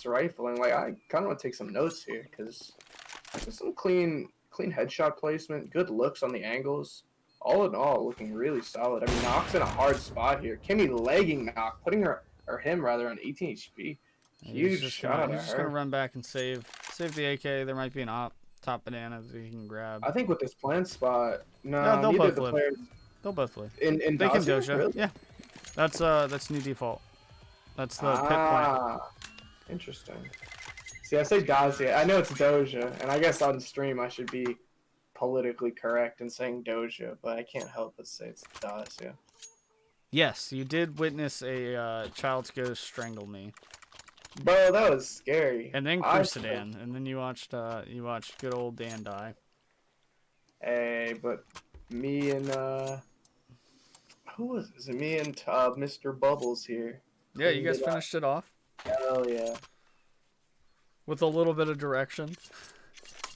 pulse rifling. Like, I kind of want to take some notes here because there's some clean headshot placement, good looks on the angles. All in all, looking really solid. I mean, Nock's in a hard spot here. Kimmy legging Nock, putting her, or him rather, on 18 HP. Huge shot He's at just her. gonna run back and save the AK. There might be an top banana that he can grab. I think with this plant spot, no, Yeah, they'll neither both the live. players. They'll both live. In They can Dacia? doja. Really? Yeah, that's new default. That's the pit point. Ah, interesting. See, I say Dacia. I know it's Doja, and I guess on stream I should be politically correct in saying Doja, but I can't help but say it's Dacia. Yes, you did witness a child's ghost strangle me, Bro, that was scary. and then Crusadan, and then you watched good old Dan die. Hey, but me and who was it? Is it me and Mr. Bubbles here? Yeah, you guys finished it off. Hell yeah. With a little bit of direction.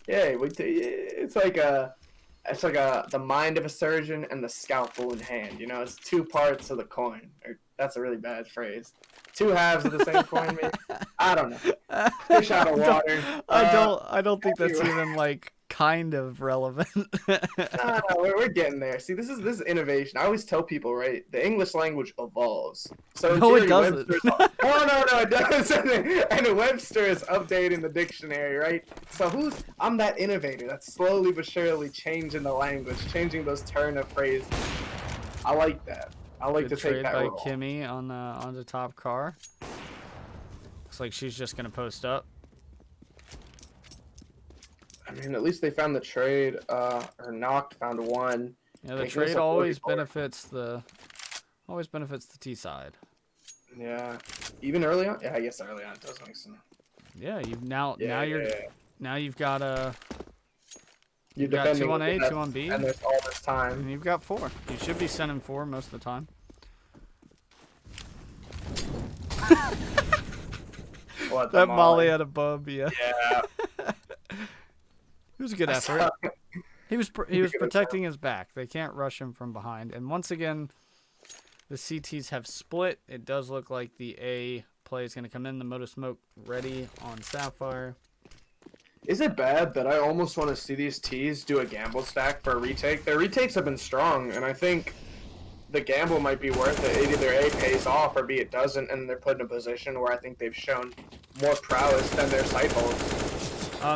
Yeah, it's like the mind of a surgeon and the scalpel in hand. You know, it's two parts of the coin. Or that's a really bad phrase. Two halves of the same coin, maybe. I don't know. Fish out of water. I don't think that's even like kind of relevant. No, we're getting there. See, this is innovation. I always tell people, right? The English language evolves. So no, it doesn't. No, it doesn't. And Webster is updating the dictionary, right? So I'm that innovator that's slowly but surely changing the language, changing those turn of phrases. I like that. I like to take that by role. Kimmy on the top car. Looks like she's just gonna post up. I mean, at least they found the trade. Or Noct found one. Yeah, the trade always benefits the T side. Yeah, even early on. Yeah, I guess early on it does make sense. Yeah, now you've got You're got defending 2 on A, with 2 on B, and there's all this time. and you've got 4. You should be sending 4 most of the time. What, That Molly had a bub, yeah. Yeah. It was a good effort. He was protecting his back. They can't rush him from behind. And once again, the CTs have split. It does look like the A play is going to come in. The Moto Smoke ready on Sapphire. Is it bad that I almost want to see these T's do a gamble stack for a retake? Their retakes have been strong, and I think the gamble might be worth it. Either A pays off or B it doesn't, and they're put in a position where I think they've shown more prowess than their side holds.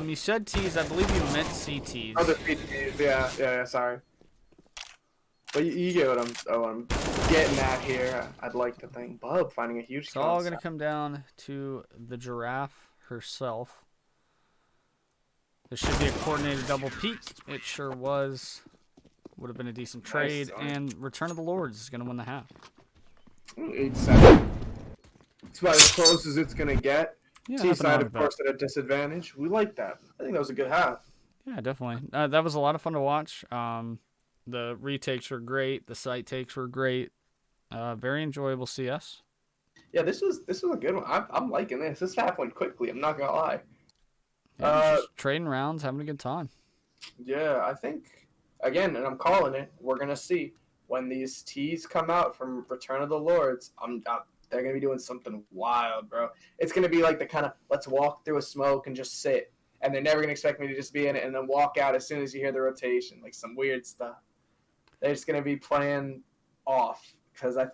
You said T's. I believe you meant CTs. Oh, the CTs. Yeah, sorry. But you get what I'm getting at here. I'd like to think Bub finding a huge It's all going to come down to the giraffe herself. This should be a coordinated double peek. It sure was. Would have been a decent trade. Nice. And Return of the Lords is going to win the half. 8-7. It's about as close as it's going to get. Yeah, T-side, of course, at a disadvantage. We like that. I think that was a good half. Yeah, definitely. That was a lot of fun to watch. The retakes were great. The sight takes were great. Very enjoyable CS. Yeah, this was a good one. I'm liking this. This half went quickly. I'm not gonna lie. Yeah, just trading rounds, having a good time. Yeah, I think again, and I'm calling it. We're gonna see when these T's come out from Return of the Lords. They're gonna be doing something wild, bro. It's gonna be like the kind of let's walk through a smoke and just sit, and they're never gonna expect me to just be in it and then walk out as soon as you hear the rotation, like some weird stuff. They're just gonna be playing off because I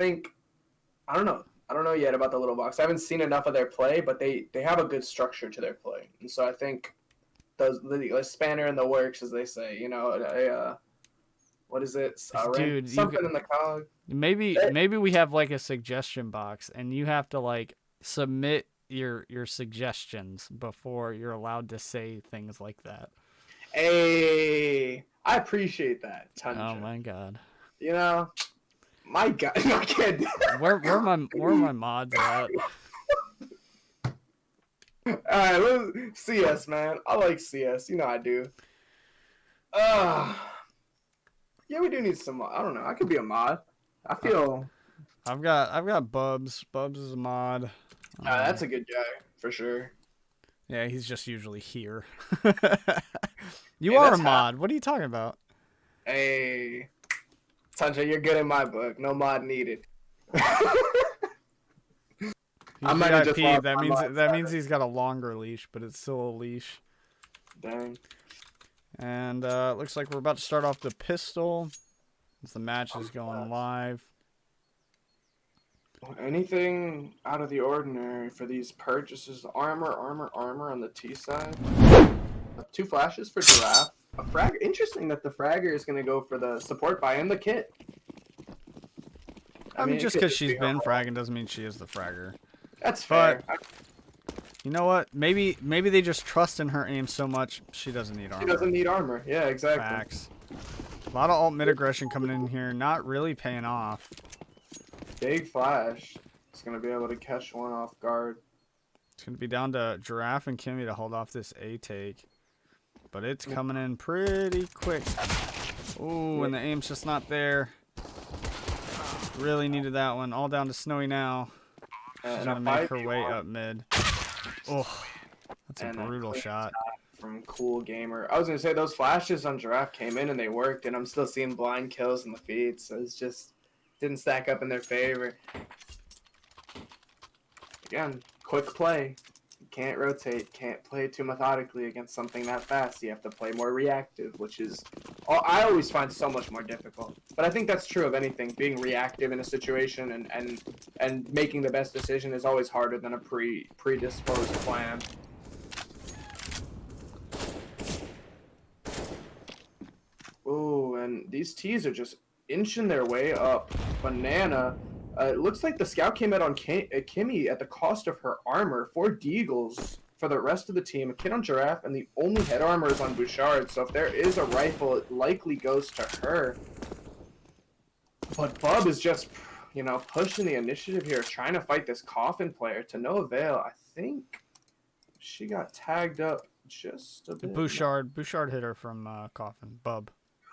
don't know yet about the little box. I haven't seen enough of their play, but they have a good structure to their play, and so I think the spanner in the works, as they say, you know, what is it? Dude, something in the cog. Maybe we have like a suggestion box, and you have to like submit your suggestions before you're allowed to say things like that. Hey, I appreciate that, Tundra. Oh my god. You know, my god, no kid. Where are my mods at? All right, let's CS, man. I like CS. You know I do. Yeah, we do need some. I don't know. I could be a mod. I feel. I've got Bubs. Bubs is a mod. That's a good guy for sure. Yeah, he's just usually here. You are a mod. What are you talking about? Hey, Tundra, you're good in my book. No mod needed. He's VIP. That means he's got a longer leash, but it's still a leash. Dang. And looks like we're about to start off the pistol. As the match is going live. Anything out of the ordinary for these purchases? Armor on the T side. 2 flashes for Giraffe. A frag. Interesting that the fragger is going to go for the support buy and the kit. I mean, just because she's been fragging doesn't mean she is the fragger. That's fair. But, you know what? Maybe they just trust in her aim so much she doesn't need armor. She doesn't need armor. Yeah, exactly. Facts. A lot of alt mid aggression coming in here, not really paying off. Big flash. It's going to be able to catch one off guard. It's going to be down to Giraffe and Kimmy to hold off this A take. But it's coming in pretty quick. Ooh, and the aim's just not there. Really needed that one. All down to Snowy now. She's going to make her way up mid. Oh, that's a brutal shot. From Cool Gamer. I was going to say, those flashes on Giraffe came in and they worked, and I'm still seeing blind kills in the feed, so it's just didn't stack up in their favor. Again, quick play. You can't rotate, can't play too methodically against something that fast. You have to play more reactive, which is I always find so much more difficult. But I think that's true of anything. Being reactive in a situation and making the best decision is always harder than a predisposed plan. Ooh, and these T's are just inching their way up. Banana. It looks like the scout came out on Kimmy at the cost of her armor. 4 deagles for the rest of the team. A kid on Giraffe, and the only head armor is on Bouchard. So if there is a rifle, it likely goes to her. But Bub is just, pushing the initiative here, trying to fight this Coffin player to no avail. I think she got tagged up just a bit. Bouchard hit her from Coffin. Bub.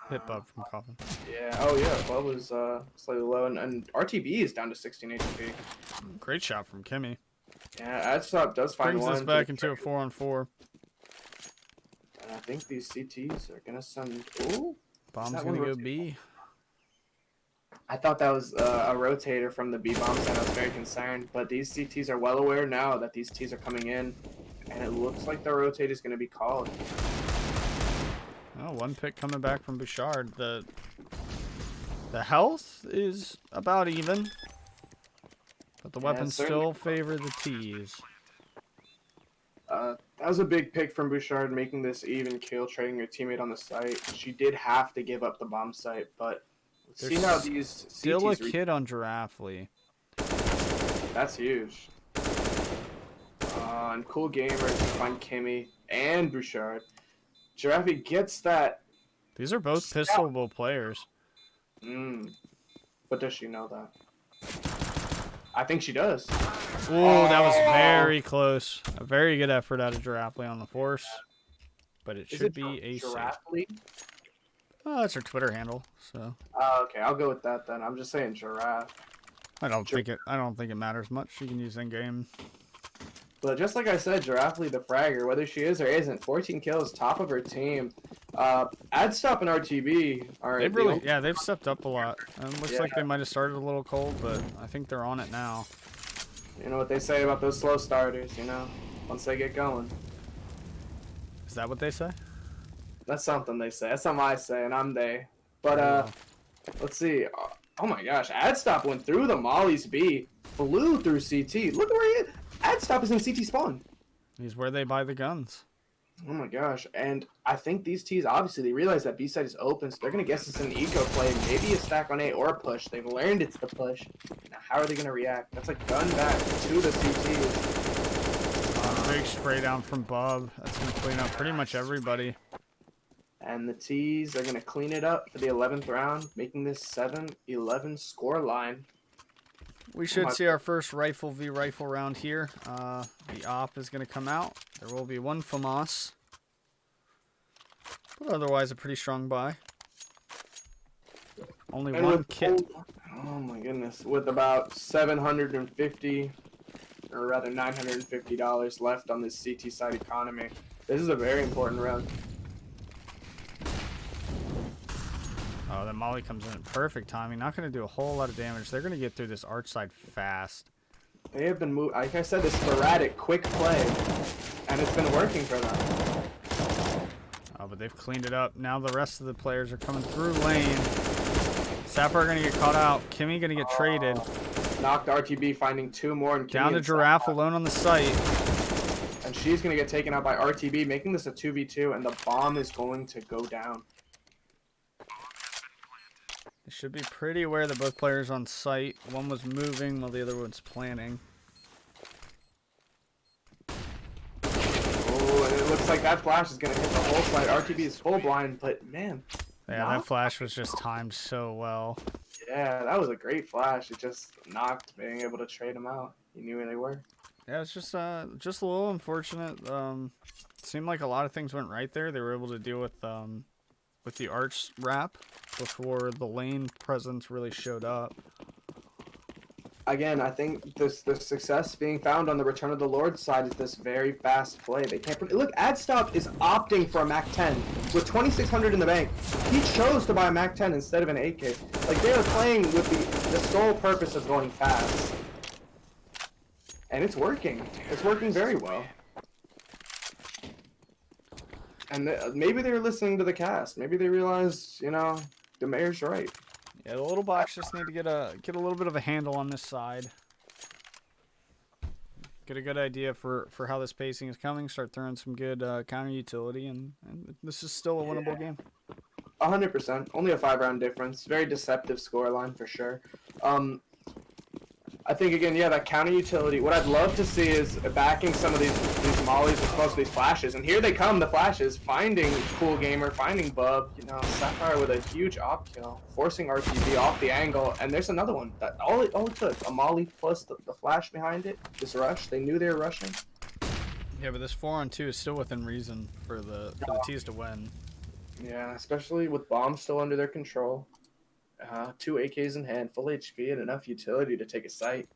Hit Bub from Coffin. Yeah, Bub was slightly low, and RTB is down to 16 HP. Great shot from Kimmy. Yeah, Adstop does find Brings one. us back into a 4-on-4. And I think these CTs are going to send... Ooh. Bomb's going to go B. I thought that was a rotator from the B bomb side. I was very concerned, but these CTs are well aware now that these Ts are coming in, and it looks like the rotate is going to be called. Oh, 1 pick coming back from Bouchard. The health is about even, but the weapons still favor the T's. That was a big pick from Bouchard, making this even kill, trading your teammate on the site. She did have to give up the bomb site, but let's see how these still CTs a kid on Giraffe Lee. That's huge. And Cool Gamer can find Kimmy and Bouchard. Giraffe gets that. These are both pistolable players. But does she know that? I think she does. Ooh, that was very close. A very good effort out of Giraffe on the force. But it should be a Giraffe? Oh, that's her Twitter handle. So. Okay, I'll go with that then. I'm just saying Giraffe. I don't think it matters much. She can use in game. But just like I said, Giraffe the fragger, whether she is or isn't, 14 kills, top of her team. Adstop and RTB are... They've stepped up a lot. It looks like they might have started a little cold, but I think they're on it now. You know what they say about those slow starters, once they get going. Is that what they say? That's something they say. That's something I say, and I'm they. But, let's see. Oh my gosh, Adstop went through the Molly's B, flew through CT. Look where he is. Adstop is in CT spawn. He's where they buy the guns. Oh my gosh, and I think these Ts, obviously, they realize that B side is open, so they're going to guess it's an eco play, maybe a stack on A or a push. They've learned it's the push. Now, how are they going to react? That's a gun back to the CTs. Big spray down from Bub. That's going to clean up pretty much everybody. And the Ts are going to clean it up for the 11th round, making this 7-11 score line. We should see our first rifle v rifle round here. The op is going to come out. There will be 1 FAMAS. But otherwise a pretty strong buy. Only 1 kit. Oh my goodness. With about $750, or rather $950 left on this CT side economy. This is a very important round. Oh, then Molly comes in at perfect timing. Not going to do a whole lot of damage. They're going to get through this arch side fast. They have been moving. Like I said, this sporadic, quick play, and it's been working for them. Oh, but they've cleaned it up. Now the rest of the players are coming through lane. Sapphire gonna get caught out. Kimmy gonna get traded. Knocked RTB, finding 2 more. And Down to Giraffe alone on the site. And she's gonna get taken out by RTB, making this a 2v2, and the bomb is going to go down. They should be pretty aware that both players on site. One was moving while the other one's planning. Oh, and it looks like that flash is gonna hit the whole side. RTB is full blind, but man. Yeah, that flash was just timed so well. Yeah, that was a great flash. It just knocked being able to trade them out. He knew where they were. Yeah, it's just a little unfortunate. Seemed like a lot of things went right there. They were able to deal with the arch wrap before the lane presence really showed up. Again, I think the success being found on the Return of the Lord side is this very fast play. They can't look. Adstop is opting for a Mac 10 with 2,600 in the bank. He chose to buy a Mac 10 instead of an 8K. Like they are playing with the sole purpose of going fast, and it's working. It's working very well. And maybe they were listening to the cast. Maybe they realized, you know, the mayor's right. Yeah, the little box just need to get a little bit of a handle on this side. Get a good idea for how this pacing is coming. Start throwing some good counter utility, and this is still a winnable game. 100%. Only a 5-round difference. Very deceptive scoreline for sure. I think again, yeah, that counter utility. What I'd love to see is backing some of these mollies as opposed to these flashes. And here they come, the flashes, finding Cool Gamer, finding Bub. You know, Sapphire with a huge op kill, forcing RTB off the angle. And there's another one. That all it took, a molly plus the flash behind it. This rush, they knew they were rushing. Yeah, but this 4-on-2 is still within reason for the T's to win. Yeah, especially with bombs still under their control. 2 AKs in hand, full HP, and enough utility to take a site.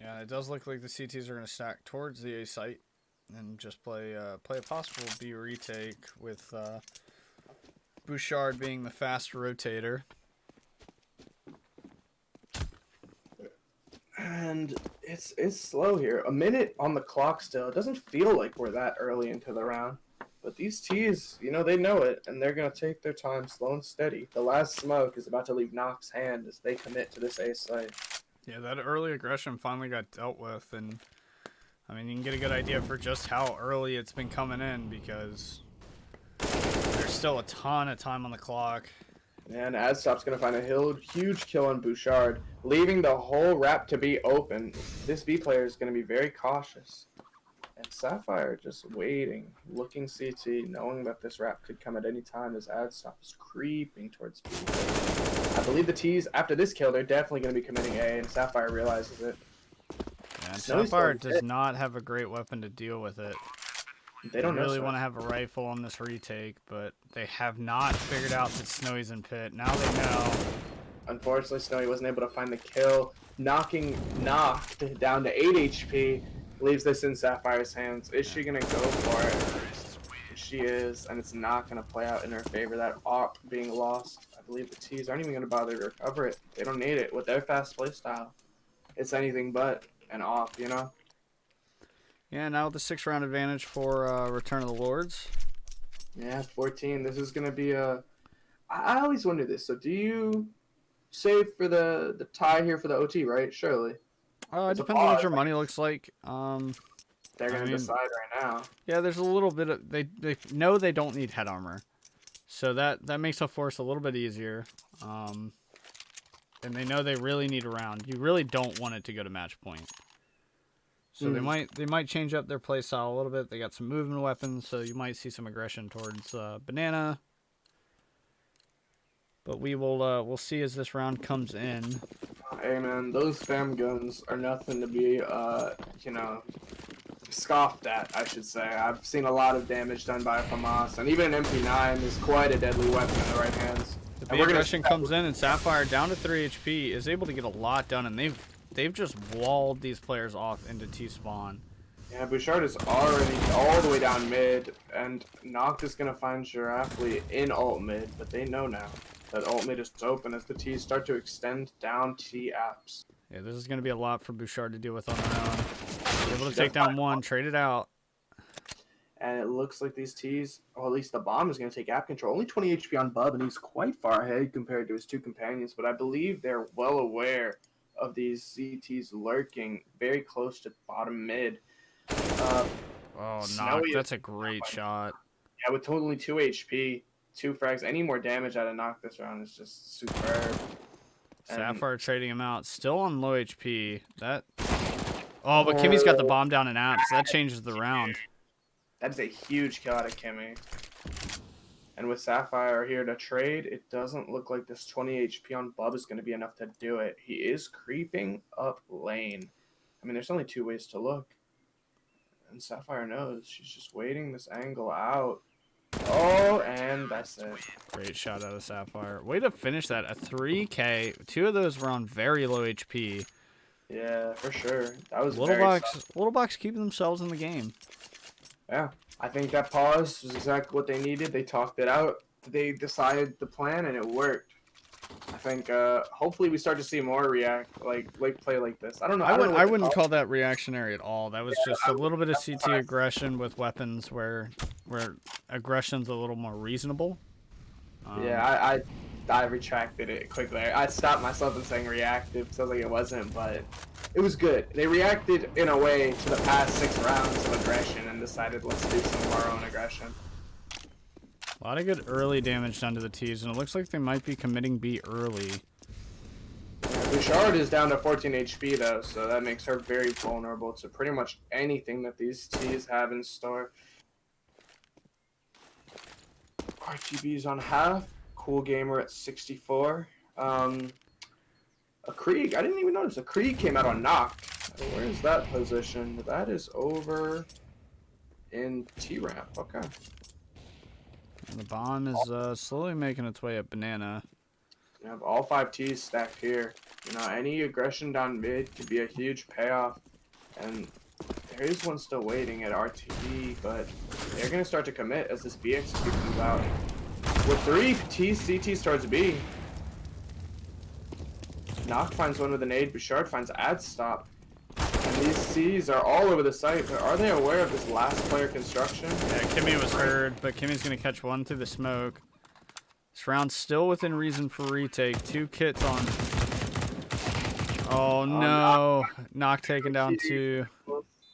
Yeah, it does look like the CTs are going to stack towards the A site and just play a possible B retake with Bouchard being the fast rotator. And it's slow here. A minute on the clock still. It doesn't feel like we're that early into the round. But these T's, you know, they know it, and they're going to take their time slow and steady. The last smoke is about to leave Nox's hand as they commit to this A site. Yeah, that early aggression finally got dealt with, and I mean, you can get a good idea for just how early it's been coming in because there's still a ton of time on the clock. And Adstop's going to find a huge kill on Bouchard, leaving the whole wrap to be open. This B player is going to be very cautious. And Sapphire just waiting, looking CT, knowing that this wrap could come at any time as Adstop is creeping towards B. I believe the T's, after this kill, they're definitely going to be committing A, and Sapphire realizes it. Yeah, Sapphire does not have a great weapon to deal with it. They don't really want to have a rifle on this retake, but they have not figured out that Snowy's in pit. Now they know. Unfortunately, Snowy wasn't able to find the kill. Knocked down to 8 HP. Leaves this in Sapphire's hands. Is she going to go for it? She is, and it's not going to play out in her favor. That op being lost. I believe the T's aren't even going to bother to recover it. They don't need it. With their fast play style, it's anything but an op, you know? Yeah, now with the 6-round advantage for Return of the Lords. Yeah, 14. This is going to be a... I always wonder this. So do you save for the tie here for the OT, right? Surely. It depends on what your money looks like. They're going to decide right now. Yeah, there's a little bit of... They know they don't need head armor. So that makes a force a little bit easier. And they know they really need a round. You really don't want it to go to match point. So they might change up their play style a little bit. They got some movement weapons, so you might see some aggression towards Banana. But we'll see as this round comes in. Hey man, those fam guns are nothing to be scoffed at, I should say. I've seen a lot of damage done by FAMAS, and even an MP9 is quite a deadly weapon in the right hands. The big aggression comes in, and Sapphire down to 3 HP is able to get a lot done, and they've just walled these players off into T-spawn. Yeah, Bouchard is already all the way down mid, and Noct is going to find Giraffe in alt mid, but they know now that alt mid is open as the T's start to extend down T apps. Yeah, this is going to be a lot for Bouchard to deal with on their own. Able to take down one, trade it out. And it looks like these T's, or at least the bomb, is going to take app control. Only 20 HP on Bub, and he's quite far ahead compared to his two companions. But I believe they're well aware of these CTs lurking very close to bottom mid. Oh, knock. That's a great shot. Yeah, with totally 2 HP, 2 frags, any more damage out of knock this round is just superb. Sapphire trading him out. Still on low HP. Oh, but Kimmy's got the bomb down in apps. That changes the round. That is a huge kill out of Kimmy. And with Sapphire here to trade, it doesn't look like this 20 HP on Bub is going to be enough to do it. He is creeping up lane. I mean, there's only 2 ways to look. And Sapphire knows. She's just waiting this angle out. Oh, and that's it. Great shot out of Sapphire. Way to finish that. A 3K. 2 of those were on very low HP. Yeah, for sure. That was Little Box keeping themselves in the game. Yeah, I think that pause was exactly what they needed. They talked it out. They decided the plan, and it worked. I think hopefully we start to see more play like this. I don't know. I wouldn't call that reactionary at all. That was just a little bit of CT aggression with weapons where aggression's a little more reasonable. Yeah, I retracted it quickly. I stopped myself in saying reactive because I was like it wasn't, but it was good. They reacted in a way to the past 6 rounds of aggression and decided let's do some of our own aggression. A lot of good early damage done to the T's, and it looks like they might be committing B early. Yeah, Bouchard is down to 14 HP though, so that makes her very vulnerable to pretty much anything that these T's have in store. RGB's on half. Cool Gamer at 64. A Krieg, I didn't even notice. A Krieg came out on knock. Where is that position? That is over in T-ramp. Okay. And the bomb is slowly making its way up banana. You have all 5 T's stacked here. You know, any aggression down mid could be a huge payoff. And there is one still waiting at RTV, but they're going to start to commit as this BX comes out. With 3 CTs towards B. Knock finds one with a nade. Bouchard finds ad stop. And these C's are all over the site. But are they aware of this last player construction? Yeah, Kimmy was heard, but Kimmy's going to catch one through the smoke. This round's still within reason for retake. 2 kits on. Oh no. Knock taken down 2.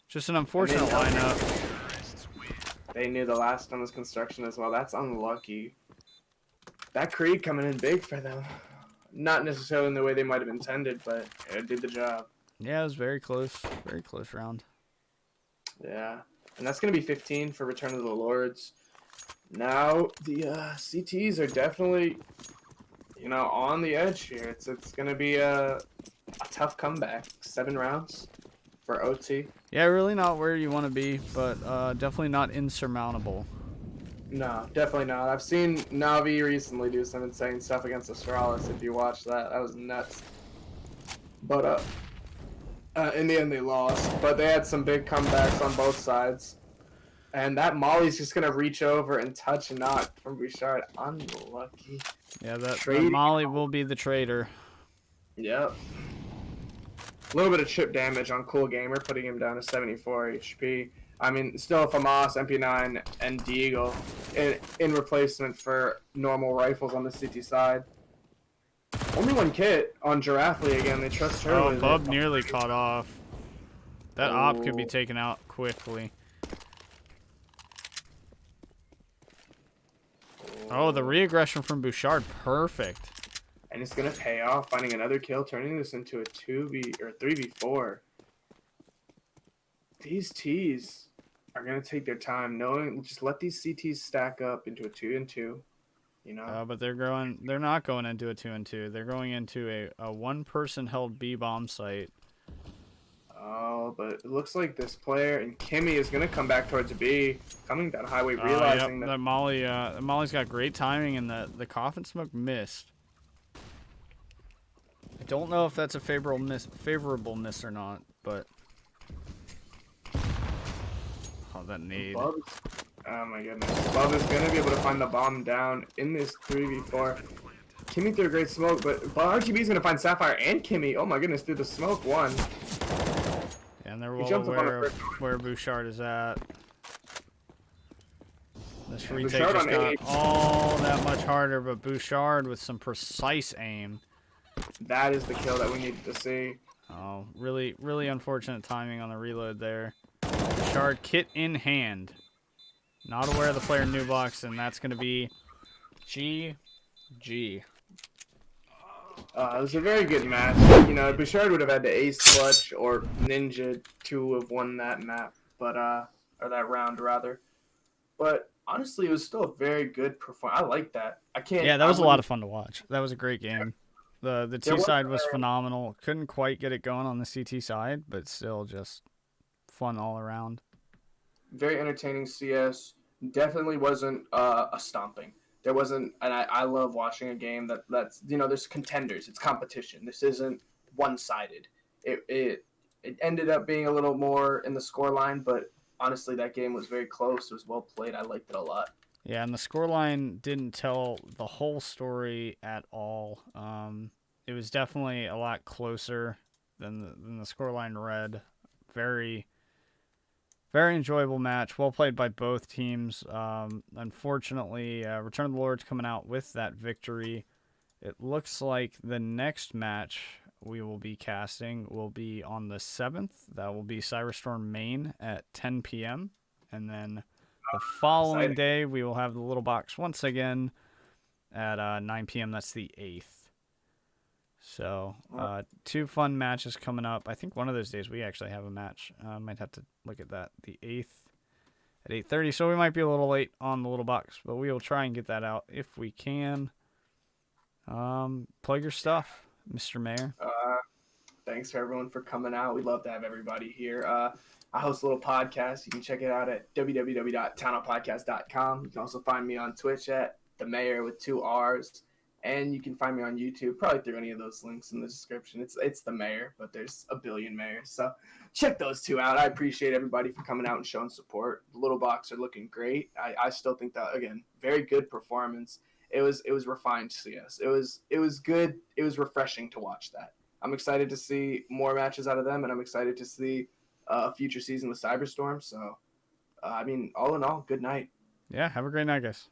Just an unfortunate lineup. They knew the last one was construction as well. That's unlucky. That Krieg coming in big for them. Not necessarily in the way they might have intended, but it did the job. Yeah, it was very close. Very close round. Yeah. And that's going to be 15 for Return of the Lords. Now, the CTs are definitely, you know, on the edge here. It's going to be a tough comeback. 7 rounds for OT. Yeah, really not where you want to be, but definitely not insurmountable. No, definitely not. I've seen Navi recently do some insane stuff against Astralis. If you watch that, that was nuts. But in the end, they lost. But they had some big comebacks on both sides. And that Molly's just gonna reach over and touch and knock from Bouchard. Unlucky. Yeah, that Molly will be the traitor. Yep. A little bit of chip damage on Cool Gamer, putting him down to 74 HP. I mean, still FAMAS, MP9, and Deagle in replacement for normal rifles on the CT side. Only 1 kit on Giraffely again. They trust her. Oh, Bub nearly caught off. That op could be taken out quickly. Oh, the re-aggression from Bouchard. Perfect. And it's going to pay off, finding another kill, turning this into a 3v4. These T's are going to take their time, just let these CTs stack up into a 2-2, you know? But they're not going into a 2-2. They're going into a one-person held B bomb site. Oh, but it looks like this player and Kimmy is going to come back towards B, coming down highway, realizing that Molly's got great timing, and the coffin smoke missed. I don't know if that's a favorable miss or not, but that nade. Oh my goodness. Bub is going to be able to find the bomb down in this 3v4. Kimmy threw a great smoke, but RGB's gonna find Sapphire and Kimmy. Oh my goodness, through the smoke one. And they're well aware of where Bouchard is at. This retake Bouchard just on got eight. all that much harder, but Bouchard with some precise aim. That is the kill that we needed to see. Oh, really, really unfortunate timing on the reload there. Bouchard kit in hand. Not aware of the player new box, and that's going to be GG. It was a very good match. You know, Bouchard would have had to ace clutch or ninja to have won that map, but or that round rather. But honestly, it was still a very good performance. I like that. I can't. Yeah, that was a lot of fun to watch. That was a great game. The T side was phenomenal. Couldn't quite get it going on the CT side, but still just fun all around. Very entertaining CS. Definitely wasn't a stomping. There wasn't, and I love watching a game that's there's contenders. It's competition. This isn't one-sided. It ended up being a little more in the scoreline, but honestly, that game was very close. It was well played. I liked it a lot. Yeah, and the scoreline didn't tell the whole story at all. It was definitely a lot closer than the scoreline read. Very, very enjoyable match. Well played by both teams. Unfortunately, Return of the Lord's coming out with that victory. It looks like the next match we will be casting will be on the 7th. That will be Cyberstorm main at 10 p.m. And then the following day, we will have the little box once again at 9 p.m. That's the 8th. So, 2 fun matches coming up. I think one of those days we actually have a match. I might have to look at that. The 8th at 8:30. So we might be a little late on the little box, but we will try and get that out if we can. Plug your stuff, Mr. Mayor. Thanks for everyone for coming out. We'd love to have everybody here. I host a little podcast. You can check it out at www.townhallpodcast.com. You can also find me on Twitch at the Mayor with 2 R's. And you can find me on YouTube, probably through any of those links in the description. It's the Mayor, but there's a billion mayors. So check those 2 out. I appreciate everybody for coming out and showing support. The little box are looking great. I still think that, again, very good performance. It was refined CS. It was good. It was refreshing to watch that. I'm excited to see more matches out of them, and I'm excited to see a future season with Cyberstorm. So, all in all, good night. Yeah, have a great night, guys.